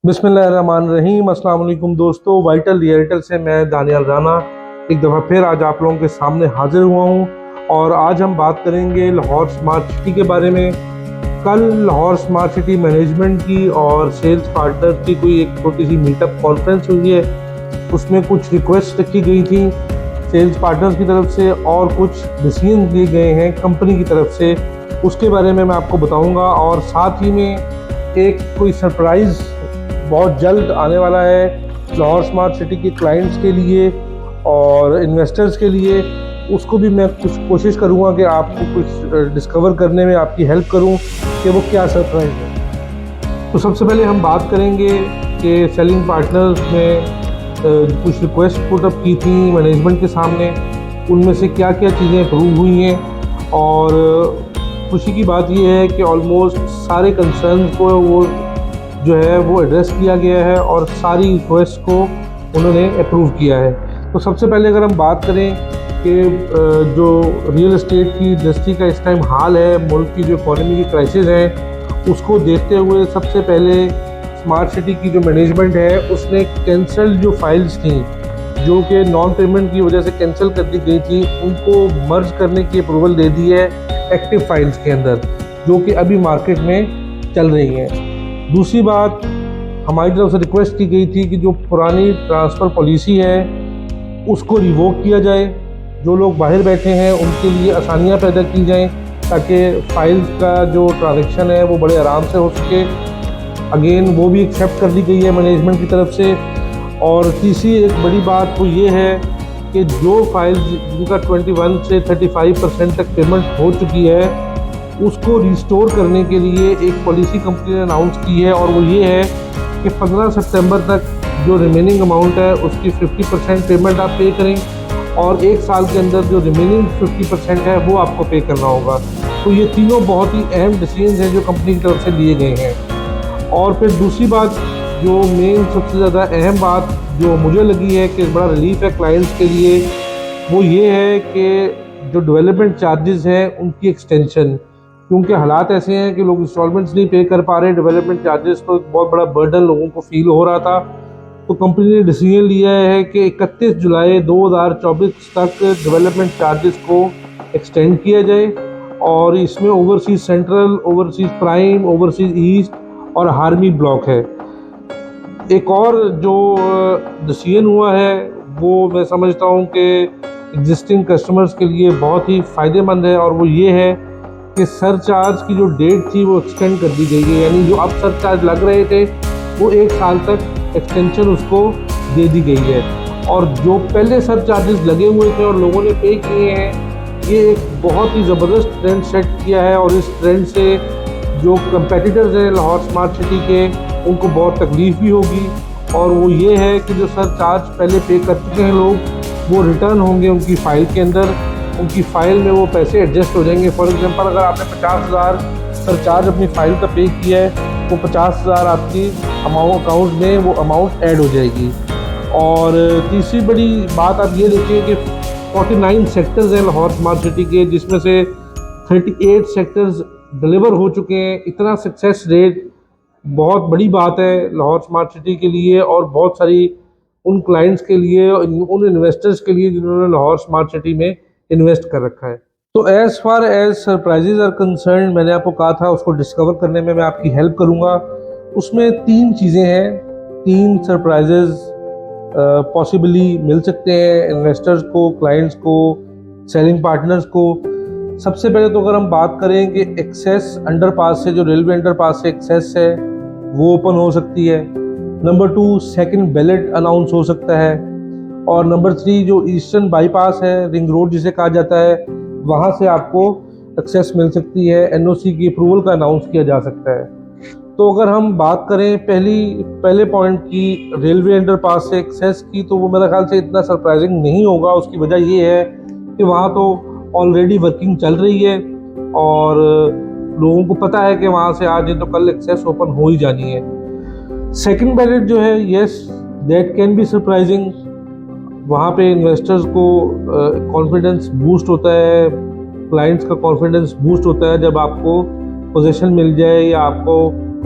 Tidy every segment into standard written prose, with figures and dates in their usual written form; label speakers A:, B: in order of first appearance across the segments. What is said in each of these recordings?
A: बिस्मिल्लाहिर्रहमानिर्रहीम। अस्सलाम वालेकुम दोस्तों, वाइटल रियल्टर से मैं दानियाल राना एक दफ़ा फिर आज आप लोगों के सामने हाजिर हुआ हूँ और आज हम बात करेंगे लाहौर स्मार्ट सिटी के बारे में। कल लाहौर स्मार्ट सिटी मैनेजमेंट की और सेल्स पार्टनर की कोई एक छोटी सी मीटअप कॉन्फ्रेंस हुई है। उसमें कुछ रिक्वेस्ट रखी गई थी सेल्स पार्टनर्स की तरफ से और कुछ डिसीजन लिए गए हैं कंपनी की तरफ से, उसके बारे में मैं आपको बताऊंगा। और साथ ही में एक कोई सरप्राइज़ बहुत जल्द आने वाला है लाहौर स्मार्ट सिटी के क्लाइंट्स के लिए और इन्वेस्टर्स के लिए, उसको भी मैं कुछ कोशिश करूंगा कि आपको कुछ डिस्कवर करने में आपकी हेल्प करूं कि वो क्या सरप्राइज़ है। तो सबसे पहले हम बात करेंगे कि सेलिंग पार्टनर्स ने कुछ रिक्वेस्ट पुट अप की थी मैनेजमेंट के सामने, उनमें से क्या क्या चीज़ें अप्रूव हुई हैं। और खुशी की बात यह है कि ऑलमोस्ट सारे कंसर्न्स को वो जो है वो एड्रेस किया गया है और सारी रिक्वेस्ट को उन्होंने अप्रूव किया है। तो सबसे पहले अगर हम बात करें कि जो रियल एस्टेट की इंडस्ट्री का इस टाइम हाल है, मुल्क की जो इकॉनमी की क्राइसिस है, उसको देखते हुए सबसे पहले स्मार्ट सिटी की जो मैनेजमेंट है उसने कैंसल जो फाइल्स थी जो कि नॉन पेमेंट की वजह से कैंसिल कर दी गई थी, उनको मर्ज करने की अप्रूवल दे दी है एक्टिव फाइल्स के अंदर, जो कि अभी मार्केट में चल रही हैं। दूसरी बात, हमारी तरफ से रिक्वेस्ट की गई थी कि जो पुरानी ट्रांसफ़र पॉलिसी है उसको रिवोक किया जाए, जो लोग बाहर बैठे हैं उनके लिए आसानियां पैदा की जाएं ताकि फाइल्स का जो ट्रांजैक्शन है वो बड़े आराम से हो सके। अगेन वो भी एक्सेप्ट कर दी गई है मैनेजमेंट की तरफ से। और तीसरी एक बड़ी बात वो ये है कि जो फाइल्स जिनका 21 से 35% तक पेमेंट हो चुकी है उसको रिस्टोर करने के लिए एक पॉलिसी कंपनी ने अनाउंस की है, और वो ये है कि 15 सितंबर तक जो रिमेनिंग अमाउंट है उसकी 50% पेमेंट आप पे करें और एक साल के अंदर जो रिमेनिंग 50% है वो आपको पे करना होगा। तो ये तीनों बहुत ही अहम डिसीजन हैं जो कंपनी की तरफ से लिए गए हैं। और फिर दूसरी बात, जो मेन सबसे ज़्यादा अहम बात जो मुझे लगी है कि बड़ा रिलीफ है क्लाइंट्स के लिए, वो ये है कि जो डेवलपमेंट चार्जेस हैं उनकी एक्सटेंशन, क्योंकि हालात ऐसे हैं कि लोग इंस्टॉलमेंट्स नहीं पे कर पा रहे, डेवलपमेंट चार्जेस तो बहुत बड़ा बर्डन लोगों को फील हो रहा था। तो कंपनी ने डिसीजन लिया है कि 31 जुलाई 2024 तक डेवलपमेंट चार्जेस को एक्सटेंड किया जाए और इसमें overseas central, overseas prime, overseas east और हार्मी ब्लॉक है। एक और जो डिसीजन हुआ है वो मैं समझता हूँ कि एग्जिस्टिंग कस्टमर्स के लिए बहुत ही फ़ायदेमंद है, और वो ये है कि सरचार्ज की जो डेट थी वो एक्सटेंड कर दी गई है, यानी जो अब सरचार्ज लग रहे थे वो एक साल तक एक्सटेंशन उसको दे दी गई है। और जो पहले सरचार्जेस लगे हुए थे और लोगों ने पे किए हैं, ये एक बहुत ही ज़बरदस्त ट्रेंड सेट किया है और इस ट्रेंड से जो कंपेटिटर्स हैं लाहौर स्मार्ट सिटी के उनको बहुत तकलीफ़ भी होगी। और वो ये है कि जो सरचार्ज पहले पे कर चुके हैं लोग वो रिटर्न होंगे उनकी फ़ाइल के अंदर, उनकी फ़ाइल में वो पैसे एडजस्ट हो जाएंगे। फॉर एग्जांपल, अगर आपने 50,000 सरचार्ज अपनी फ़ाइल का पे किया है तो 50,000 आपकी अकाउंट में वो अमाउंट ऐड हो जाएगी। और तीसरी बड़ी बात आप ये देखिए कि 49 सेक्टर्स हैं लाहौर स्मार्ट सिटी के, जिसमें से 38 सेक्टर्स डिलीवर हो चुके हैं। इतना सक्सेस रेट बहुत बड़ी बात है लाहौर स्मार्ट सिटी के लिए और बहुत सारी उन क्लाइंट्स के लिए, उन इन्वेस्टर्स के लिए जिन्होंने लाहौर स्मार्ट सिटी में इन्वेस्ट कर रखा है। तो as far as surprises are concern, मैंने आपको कहा था उसको डिस्कवर करने में मैं आपकी हेल्प करूंगा। उसमें 3 चीज़ें हैं, 3 सरप्राइजेज पॉसिबली मिल सकते हैं इन्वेस्टर्स को, क्लाइंट्स को, सेलिंग पार्टनर्स को। सबसे पहले तो अगर हम बात करें कि एक्सेस अंडरपास से, जो रेलवे अंडरपास से एक्सेस है वो ओपन हो सकती है। नंबर 2, सेकंड बैलेट अनाउंस हो सकता है। और नंबर 3, जो ईस्टर्न बाईपास है, रिंग रोड जिसे कहा जाता है, वहाँ से आपको एक्सेस मिल सकती है। एनओसी की अप्रूवल का अनाउंस किया जा सकता है। तो अगर हम बात करें पहले पॉइंट की, रेलवे अंडरपास से एक्सेस की, तो वो मेरे ख्याल से इतना सरप्राइजिंग नहीं होगा। उसकी वजह ये है कि वहाँ तो ऑलरेडी वर्किंग चल रही है और लोगों को पता है कि वहाँ से आज नहीं तो कल एक्सेस ओपन हो ही जानी है। सेकंड बैलेट जो है, yes that can be surprising. वहाँ पे इन्वेस्टर्स को कॉन्फिडेंस बूस्ट होता है, क्लाइंट्स का कॉन्फिडेंस बूस्ट होता है जब आपको पोजीशन मिल जाए या आपको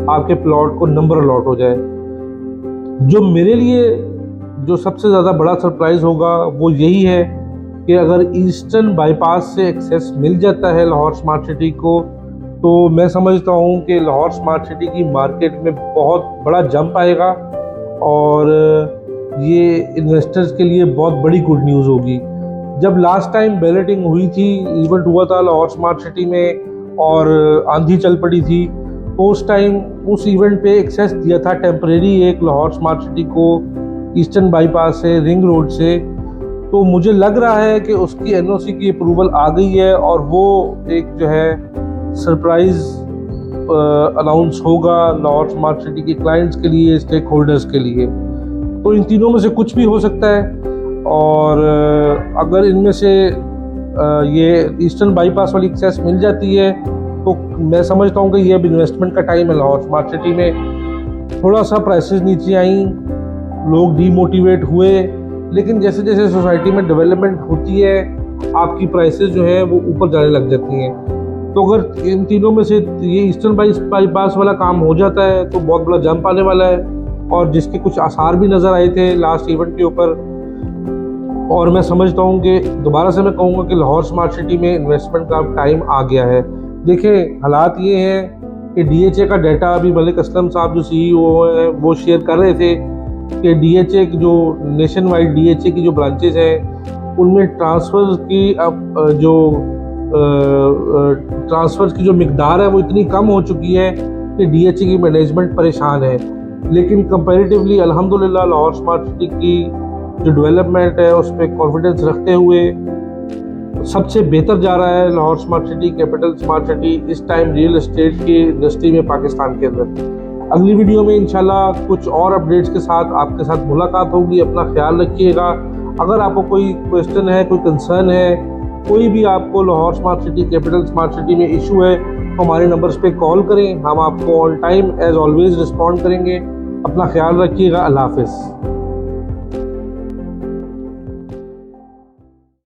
A: आपके प्लॉट को नंबर अलॉट हो जाए। जो मेरे लिए जो सबसे ज़्यादा बड़ा सरप्राइज़ होगा वो यही है कि अगर ईस्टर्न बाईपास से एक्सेस मिल जाता है लाहौर स्मार्ट सिटी को, तो मैं समझता हूँ कि लाहौर स्मार्ट सिटी की मार्केट में बहुत बड़ा जंप आएगा और ये इन्वेस्टर्स के लिए बहुत बड़ी गुड न्यूज़ होगी। जब लास्ट टाइम बैलेटिंग हुई थी, इवेंट हुआ था लाहौर स्मार्ट सिटी में और आंधी चल पड़ी थी, तो उस टाइम उस इवेंट पे एक्सेस दिया था टेम्परेरी एक लाहौर स्मार्ट सिटी को ईस्टर्न बाईपास से, रिंग रोड से। तो मुझे लग रहा है कि उसकी एनओसी की अप्रूवल आ गई है और वो एक जो है सरप्राइज़ अनाउंस होगा लाहौर स्मार्ट सिटी के क्लाइंट्स के लिए, स्टेक होल्डर्स के लिए। तो इन तीनों में से कुछ भी हो सकता है और अगर इनमें से ये ईस्टर्न बाईपास वाली एक्सेस मिल जाती है तो मैं समझता हूँ कि ये अब इन्वेस्टमेंट का टाइम है लाहौर स्मार्ट सिटी में। थोड़ा सा प्राइसेस नीचे आई, लोग डीमोटिवेट हुए, लेकिन जैसे जैसे सोसाइटी में डेवलपमेंट होती है आपकी प्राइसेस जो है वो ऊपर जाने लग जाती हैं। तो अगर इन तीनों में से ये ईस्टर्न बाईपास वाला काम हो जाता है तो बहुत बड़ा जंप आने वाला है और जिसके कुछ आसार भी नज़र आए थे लास्ट इवेंट के ऊपर। और मैं समझता हूँ कि दोबारा से मैं कहूँगा कि लाहौर स्मार्ट सिटी में इन्वेस्टमेंट का टाइम आ गया है। देखें, हालात ये हैं कि डीएचए का डाटा अभी मलिक असलम साहब जो सीईओ हैं वो शेयर कर रहे थे कि डीएचए की जो नेशन वाइड डीएचए की जो ब्रांचेस हैं उनमें ट्रांसफ़र्स की जो मिकदार है वो इतनी कम हो चुकी है कि डीएचए की मैनेजमेंट परेशान है। लेकिन कंपैरेटिवली अल्हम्दुलिल्लाह लाहौर स्मार्ट सिटी की जो डेवलपमेंट है उस पर कॉन्फिडेंस रखते हुए सबसे बेहतर जा रहा है Lahore smart city, capital smart city इस टाइम रियल एस्टेट की इंडस्ट्री में पाकिस्तान के अंदर। अगली वीडियो में इंशाल्लाह कुछ और अपडेट्स के साथ आपके साथ मुलाकात होगी। अपना ख्याल रखिएगा। अगर आपको कोई क्वेश्चन है, कोई कंसर्न है, कोई भी आपको Lahore smart city, capital smart city में इशू है तो हमारे नंबर्स पे कॉल करें, हम आपको on time as always respond करेंगे। अपना ख्याल रखिएगा। अल्लाह हाफिज़।